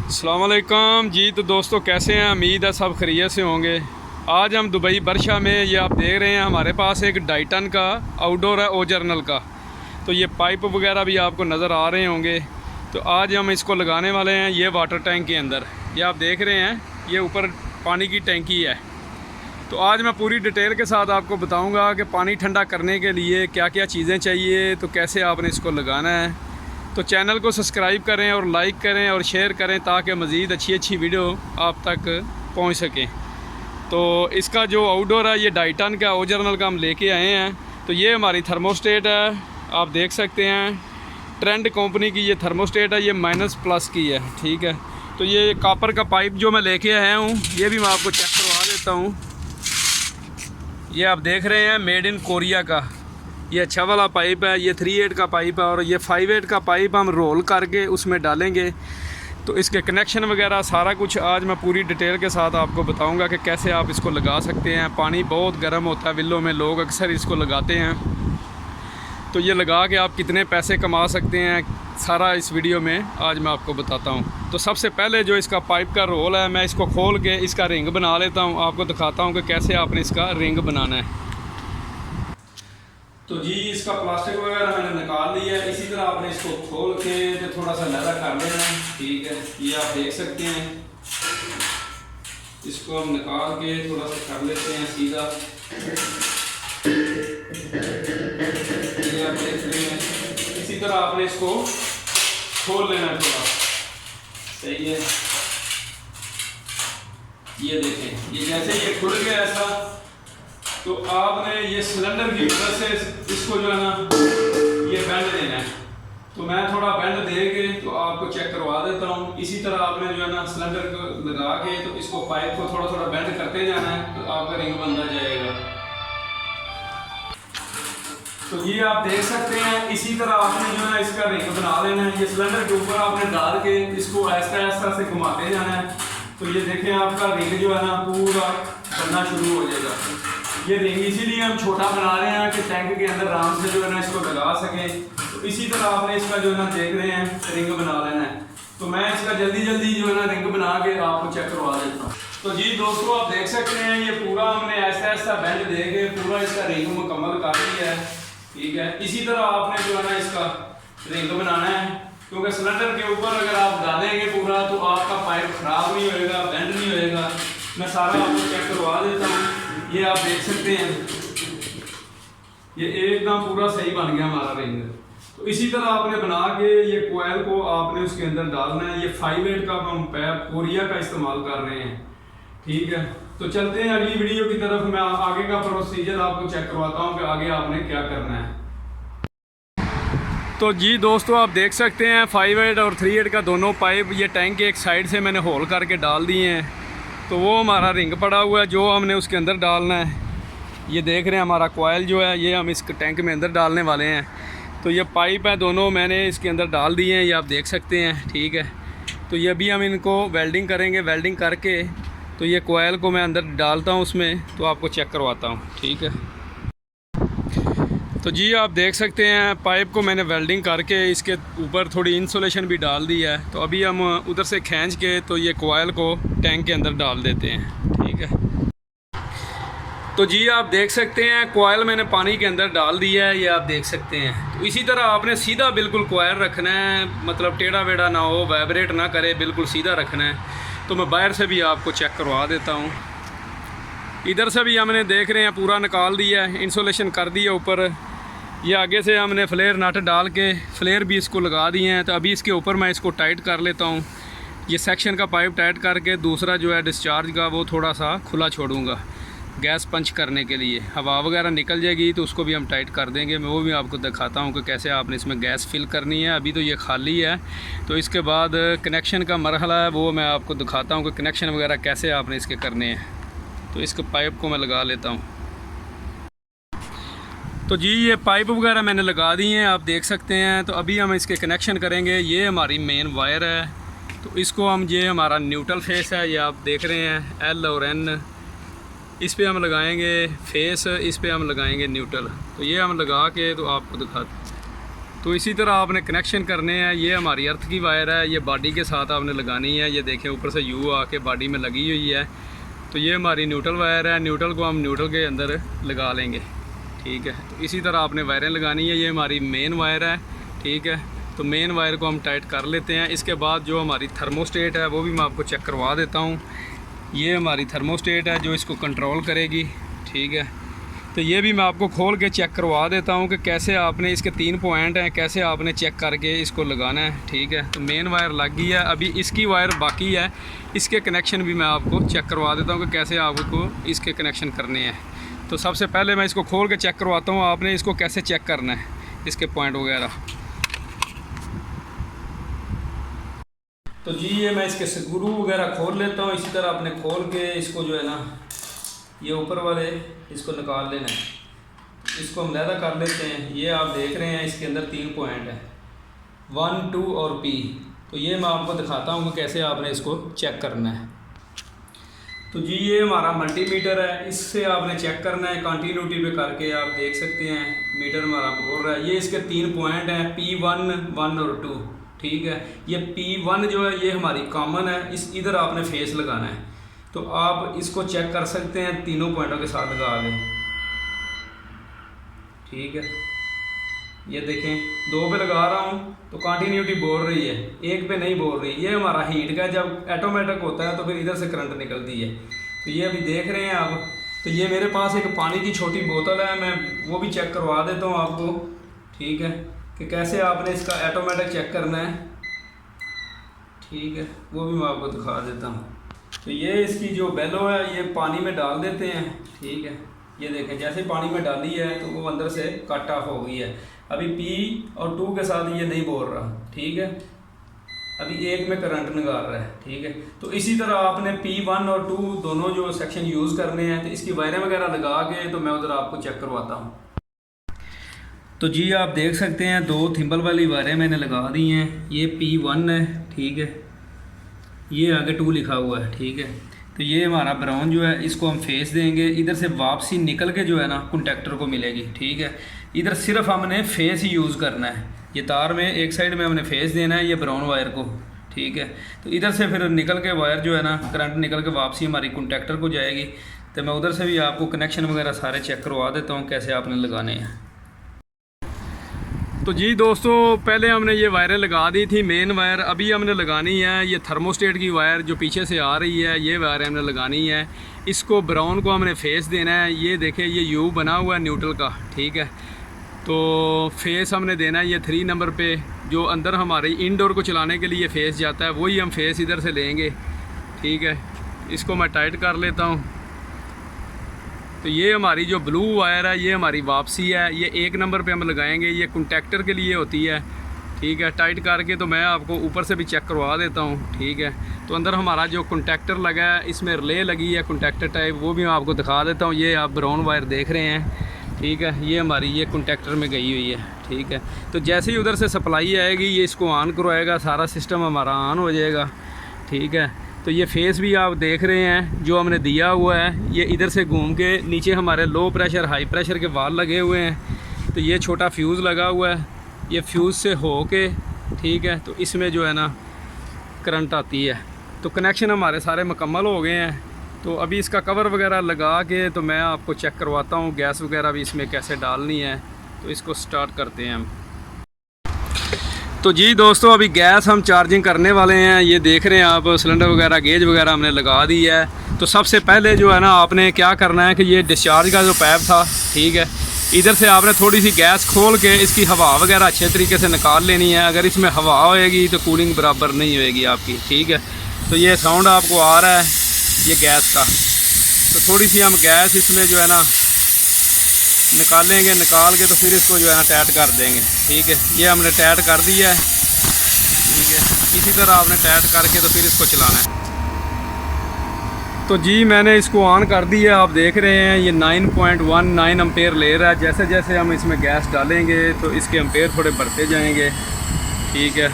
अस्सलाम वालेकुम जी। तो दोस्तों कैसे हैं? उम्मीद है सब खैरियत से होंगे। आज हम दुबई बरशा में, ये आप देख रहे हैं हमारे पास एक डाइटन का आउटडोर है, ओ जर्नल का। तो ये पाइप वगैरह भी आपको नज़र आ रहे होंगे। तो आज हम इसको लगाने वाले हैं ये वाटर टैंक के अंदर। ये आप देख रहे हैं, ये ऊपर पानी की टैंकी है। तो आज मैं पूरी डिटेल के साथ आपको बताऊँगा कि पानी ठंडा करने के लिए क्या क्या चीज़ें चाहिए, तो कैसे आपने इसको लगाना है। तो चैनल को सब्सक्राइब करें और लाइक करें और शेयर करें ताकि मज़ीद अच्छी वीडियो आप तक पहुंच सकें। तो इसका जो आउटडोर है ये डाइटन का ओ जर्नल का हम लेके आए हैं। तो ये हमारी थर्मोस्टेट है, आप देख सकते हैं। ट्रेंड कंपनी की ये थर्मोस्टेट है, ये -+ की है, ठीक है। तो ये कॉपर का पाइप जो मैं लेके आया हूँ, ये भी मैं आपको चेक करवा देता हूँ। ये आप देख रहे हैं मेड इन कोरिया का, ये अच्छा वाला पाइप है। ये 3/8 का पाइप है और ये 5/8 का पाइप हम रोल करके उसमें डालेंगे। तो इसके कनेक्शन वगैरह सारा कुछ आज मैं पूरी डिटेल के साथ आपको बताऊंगा कि कैसे आप इसको लगा सकते हैं। पानी बहुत गर्म होता है विलों में, लोग अक्सर इसको लगाते हैं। तो ये लगा के आप कितने पैसे कमा सकते हैं, सारा इस वीडियो में आज मैं आपको बताता हूँ। तो सबसे पहले जो इसका पाइप का रोल है, मैं इसको खोल के इसका रिंग बना लेता हूँ, आपको दिखाता हूँ कि कैसे आपने इसका रिंग बनाना है। तो जी इसका प्लास्टिक वगैरह मैंने निकाल लिया है। इसी तरह आपने इसको खोल के तो थोड़ा सा लहरा कर लेना है, ठीक है। ये आप देख सकते हैं, इसको हम निकाल के थोड़ा सा कर लेते हैं सीधा। ये आप देख रहे हैं, इसी तरह आपने इसको खोल लेना है थोड़ा, सही है। ये देखें, ये जैसे ये खुल गया ऐसा, तो आपने ये सिलेंडर की वजह से इसको जो है ना ये बेंड देना है। तो मैं थोड़ा बेंड दे के तो आपको चेक करवा देता हूँ। इसी तरह आपने जो है ना सिलेंडर को लगा के तो इसको पाइप को थोड़ा थोड़ा बेंड करते जाना है, तो आपका रिंग बनता जाएगा। तो ये आप देख सकते हैं, इसी तरह आपने जो है ना इसका रिंग बना लेना है। ये सिलेंडर के ऊपर आपने डाल के इसको आहिस्ता से घुमाते जाना है। तो ये देखें आपका रिंग जो है ना पूरा बनना शुरू हो जाएगा। ये रिंग इसीलिए हम छोटा बना रहे हैं कि टैंक के अंदर आराम से जो है ना इसको लगा सकें। तो इसी तरह आपने इसका जो है ना देख रहे हैं रिंग बना लेना है। तो मैं इसका जल्दी जो है ना रिंग बना के आपको चेक करवा देता हूँ। तो जी दोस्तों आप देख सकते हैं, ये पूरा हमने ऐसा बेंड दे के पूरा इसका रिंग मुकम्मल कर लिया है, ठीक है। इसी तरह आपने जो है ना इसका रिंग बनाना है, क्योंकि सिलेंडर के ऊपर अगर आप डालेंगे पूरा तो आपका पाइप खराब नहीं होएगा, बेंड नहीं होएगा। मैं सारा आपको चेक करवा देता हूँ। ये आप देख सकते हैं, ये एकदम पूरा सही बन गया हमारा रिंग। तो इसी तरह आपने बना के ये कोयल को आपने उसके अंदर डालना है। ये 5/8 का हम पैप कोरिया का इस्तेमाल कर रहे हैं, ठीक है। तो चलते हैं अगली वीडियो की तरफ। मैं आगे का प्रोसीजर आपको चेक करवाता हूँ कि आगे आपने क्या करना है। तो जी दोस्तों आप देख सकते हैं 5/8 और 3/8 का दोनों पाइप ये टैंक के एक साइड से मैंने होल करके डाल दिए हैं। तो वो हमारा रिंग पड़ा हुआ है जो हमने उसके अंदर डालना है। ये देख रहे हैं हमारा कोयल जो है, ये हम इस टैंक में अंदर डालने वाले हैं। तो ये पाइप है दोनों मैंने इसके अंदर डाल दिए हैं, ये आप देख सकते हैं, ठीक है। तो ये अभी हम इनको वेल्डिंग करेंगे। वेल्डिंग करके तो ये कोयल को मैं अंदर डालता हूँ उसमें, तो आपको चेक करवाता हूँ, ठीक है। तो जी आप देख सकते हैं पाइप को मैंने वेल्डिंग करके इसके ऊपर थोड़ी इंसुलेशन भी डाल दी है। तो अभी हम उधर से खींच के तो ये कोयल को टैंक के अंदर डाल देते हैं, ठीक है। तो जी आप देख सकते हैं कोयल मैंने पानी के अंदर डाल दिया है, ये आप देख सकते हैं। तो इसी तरह आपने सीधा बिल्कुल कोयल रखना है, मतलब टेढ़ा वेढ़ा ना हो, वाइब्रेट ना करे, बिल्कुल सीधा रखना है। तो मैं बाहर से भी आपको चेक करवा देता हूँ। इधर से भी हमने देख रहे हैं पूरा निकाल दिया है, इंसुलेशन कर दिया ऊपर। ये आगे से हमने फ्लेयर नट डाल के फ्लेयर भी इसको लगा दिए हैं। तो अभी इसके ऊपर मैं इसको टाइट कर लेता हूँ। ये सेक्शन का पाइप टाइट करके दूसरा जो है डिस्चार्ज का वो थोड़ा सा खुला छोड़ूंगा गैस पंच करने के लिए। हवा वगैरह निकल जाएगी तो उसको भी हम टाइट कर देंगे। मैं वो भी आपको दिखाता हूँ कि कैसे आपने इसमें गैस फिल करनी है। अभी तो ये खाली है, तो इसके बाद कनेक्शन का मरहला है वो मैं आपको दिखाता हूँ कि कनेक्शन वगैरह कैसे आपने इसके करने हैं। तो इसके पाइप को मैं लगा लेता हूँ। तो जी ये पाइप वगैरह मैंने लगा दी हैं, आप देख सकते हैं। तो अभी हम इसके कनेक्शन करेंगे। ये हमारी मेन वायर है, तो इसको हम, ये हमारा न्यूट्रल फेस है, ये आप देख रहे हैं L और N। इस पे हम लगाएंगे फेस, इस पे हम लगाएंगे न्यूट्रल। तो ये हम लगा के तो आपको दिखाते। तो इसी तरह आपने कनेक्शन करने हैं। ये हमारी अर्थ की वायर है, ये बॉडी के साथ आपने लगानी है। ये देखें ऊपर से यू आके बॉडी में लगी हुई है। तो ये हमारी न्यूट्रल वायर है, न्यूट्रल को हम न्यूट्रल के अंदर लगा लेंगे, ठीक है। तो इसी तरह आपने वायरें लगानी है। ये हमारी मेन वायर है, ठीक है। तो मेन वायर को हम टाइट कर लेते हैं। इसके बाद जो हमारी थर्मोस्टेट है वो भी मैं आपको चेक करवा देता हूँ। ये हमारी थर्मोस्टेट है जो इसको कंट्रोल करेगी, ठीक है। तो ये भी मैं आपको खोल के चेक करवा देता हूँ कि कैसे आपने, इसके 3 पॉइंट हैं, कैसे आपने चेक करके इसको लगाना है, ठीक है। तो मेन वायर लग गई है, अभी इसकी वायर बाकी है। इसके कनेक्शन भी मैं आपको चेक करवा देता हूँ कि कैसे आपको इसके कनेक्शन करने हैं। तो सबसे पहले मैं इसको खोल के चेक करवाता हूँ आपने इसको कैसे चेक करना है, इसके पॉइंट वगैरह। तो जी ये मैं इसके स्क्रू वगैरह खोल लेता हूँ। इसी तरह आपने खोल के इसको जो है ना, ये ऊपर वाले इसको निकाल लेना है। इसको हम लहदा कर लेते हैं। ये आप देख रहे हैं इसके अंदर 3 पॉइंट है, 1, 2 और P। तो ये मैं आपको दिखाता हूँ कि कैसे आपने इसको चेक करना है। तो जी ये हमारा मल्टीमीटर है, इससे आपने चेक करना है कंटिन्यूटी पे करके। आप देख सकते हैं मीटर हमारा बोल रहा है। ये इसके 3 पॉइंट हैं, P1, 1 और 2, ठीक है। ये P1 जो है ये हमारी कॉमन है, इस इधर आपने फेस लगाना है। तो आप इसको चेक कर सकते हैं, तीनों पॉइंटों के साथ लगा लें, ठीक है। ये देखें 2 पे लगा रहा हूँ तो कंटिन्यूटी बोल रही है, 1 पे नहीं बोल रही। ये हमारा हीट का जब ऑटोमेटिक होता है तो फिर इधर से करंट निकलती है। तो ये अभी देख रहे हैं आप। तो ये मेरे पास एक पानी की छोटी बोतल है, मैं वो भी चेक करवा देता हूँ आपको, ठीक है, कि कैसे आपने इसका ऑटोमेटिक चेक करना है, ठीक है। वो भी मैं आपको दिखा देता हूँ। तो ये इसकी जो बेलो है ये पानी में डाल देते हैं, ठीक है। ये देखें जैसे पानी में डाली है तो वो अंदर से कट ऑफ हो गई है। अभी P और 2 के साथ ये नहीं बोल रहा, ठीक है। अभी 1 में करंट निकाल रहा है, ठीक है। तो इसी तरह आपने P1 और 2 दोनों जो सेक्शन यूज़ करने हैं। तो इसकी वायरें वगैरह लगा के तो मैं उधर आपको चेक करवाता हूँ। तो जी आप देख सकते हैं 2 थिम्बल वाली वायरें मैंने लगा दी हैं। ये P1 है, ठीक है। ये आगे 2 लिखा हुआ है, ठीक है। तो ये हमारा ब्राउन जो है इसको हम फेस देंगे, इधर से वापसी निकल के जो है ना कंडक्टर को मिलेगी, ठीक है। इधर सिर्फ हमने फेस ही यूज़ करना है। ये तार में एक साइड में हमने फेस देना है ये ब्राउन वायर को, ठीक है। तो इधर से फिर निकल के वायर जो है ना करंट निकल के वापसी हमारी कंडक्टर को जाएगी। तो मैं उधर से भी आपको कनेक्शन वगैरह सारे चेक करवा देता हूँ कैसे आपने लगाने हैं। तो जी दोस्तों पहले हमने ये वायरें लगा दी थी मेन वायर, अभी हमने लगानी है ये थर्मोस्टेट की वायर जो पीछे से आ रही है। ये वायर हमने लगानी है, इसको ब्राउन को हमने फेस देना है। ये देखें ये यू बना हुआ है न्यूट्रल का, ठीक है। तो फेस हमने देना है ये 3 नंबर पे, जो अंदर हमारे इंडोर को चलाने के लिए फेस जाता है वही हम फेस इधर से लेंगे, ठीक है। इसको मैं टाइट कर लेता हूँ। तो ये हमारी जो ब्लू वायर है ये हमारी वापसी है। ये 1 नंबर पे हम लगाएंगे, ये कंडक्टर के लिए होती है, ठीक है। टाइट करके तो मैं आपको ऊपर से भी चेक करवा देता हूँ, ठीक है। तो अंदर हमारा जो कंडक्टर लगा है इसमें रिले लगी है कंडक्टर टाइप, वो भी मैं आपको दिखा देता हूँ। ये आप ब्राउन वायर देख रहे हैं, ठीक है। ये हमारी ये कंडक्टर में गई हुई है, ठीक है। तो जैसे ही उधर से सप्लाई आएगी ये इसको ऑन करवाएगा, सारा सिस्टम हमारा ऑन हो जाएगा, ठीक है। तो ये फेस भी आप देख रहे हैं जो हमने दिया हुआ है, ये इधर से घूम के नीचे हमारे लो प्रेशर हाई प्रेशर के वाल लगे हुए हैं। तो ये छोटा फ्यूज़ लगा हुआ है, ये फ्यूज़ से हो के, ठीक है। तो इसमें जो है ना करंट आती है। तो कनेक्शन हमारे सारे मुकम्मल हो गए हैं। तो अभी इसका कवर वगैरह लगा के तो मैं आपको चेक करवाता हूँ गैस वगैरह भी इसमें कैसे डालनी है। तो इसको स्टार्ट करते हैं हम। तो जी दोस्तों अभी गैस हम चार्जिंग करने वाले हैं। ये देख रहे हैं आप सिलेंडर वगैरह गेज वगैरह हमने लगा दी है। तो सबसे पहले जो है ना आपने क्या करना है कि ये डिस्चार्ज का जो पाइप था, ठीक है, इधर से आपने थोड़ी सी गैस खोल के इसकी हवा वगैरह अच्छे तरीके से निकाल लेनी है। अगर इसमें हवा होएगी तो कूलिंग बराबर नहीं होएगी आपकी, ठीक है। तो ये साउंड आपको आ रहा है ये गैस का। तो थोड़ी सी हम गैस इसमें जो है ना निकालेंगे, निकाल के तो फिर इसको जो है ना टाइट कर देंगे, ठीक है। ये हमने टाइट कर दिया है, ठीक है। इसी तरह आपने टाइट करके तो फिर इसको चलाना है। तो जी मैंने इसको ऑन कर दिया, आप देख रहे हैं ये 9.19 एम्पेयर ले रहा है। जैसे जैसे हम इसमें गैस डालेंगे तो इसके एम्पेयर थोड़े बढ़ते जाएंगे, ठीक है।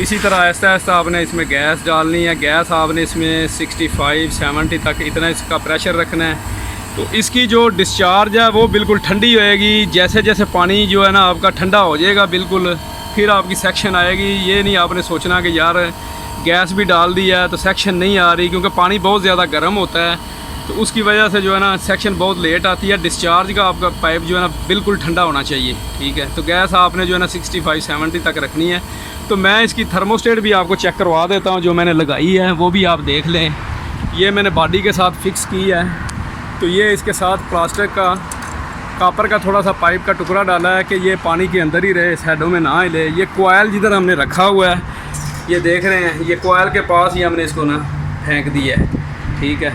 इसी तरह आहिस्ता आहिस्ता आपने इसमें गैस डालनी है। गैस आपने इसमें 65-70 तक इतना इसका प्रेशर रखना है। तो इसकी जो डिस्चार्ज है वो बिल्कुल ठंडी होएगी। जैसे जैसे पानी जो है ना आपका ठंडा हो जाएगा बिल्कुल, फिर आपकी सेक्शन आएगी। ये नहीं आपने सोचना कि यार गैस भी डाल दी है तो सेक्शन नहीं आ रही, क्योंकि पानी बहुत ज़्यादा गर्म होता है तो उसकी वजह से जो है ना सेक्शन बहुत लेट आती है। डिस्चार्ज का आपका पाइप जो है ना बिल्कुल ठंडा होना चाहिए, ठीक है। तो गैस आपने जो है ना 65-70 तक रखनी है। तो मैं इसकी थर्मोस्टेट भी आपको चेक करवा देता हूँ, जो मैंने लगाई है वो भी आप देख लें। ये मैंने बॉडी के साथ फिक्स की है। तो ये इसके साथ प्लास्टिक का कापर का थोड़ा सा पाइप का टुकड़ा डाला है कि ये पानी के अंदर ही रहे, साइडों में ना हिले। ये कोयल जिधर हमने रखा हुआ है, ये देख रहे हैं, ये कोयल के पास ही हमने इसको ना फेंक दिया है, ठीक है।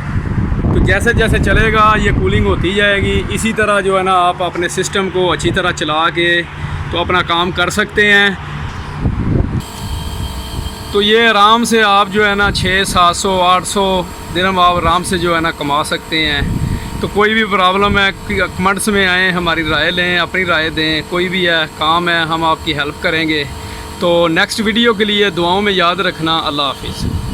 तो जैसे जैसे चलेगा ये कूलिंग होती जाएगी। इसी तरह जो है ना आप अपने सिस्टम को अच्छी तरह चला के तो अपना काम कर सकते हैं। तो ये आराम से आप जो है ना 600-700-800 दिरहम आप आराम से जो है ना कमा सकते हैं। तो कोई भी प्रॉब्लम है कमेंट्स में आएँ, हमारी राय लें, अपनी राय दें। कोई भी है काम है हम आपकी हेल्प करेंगे। तो नेक्स्ट वीडियो के लिए दुआओं में याद रखना। अल्लाह हाफिज़।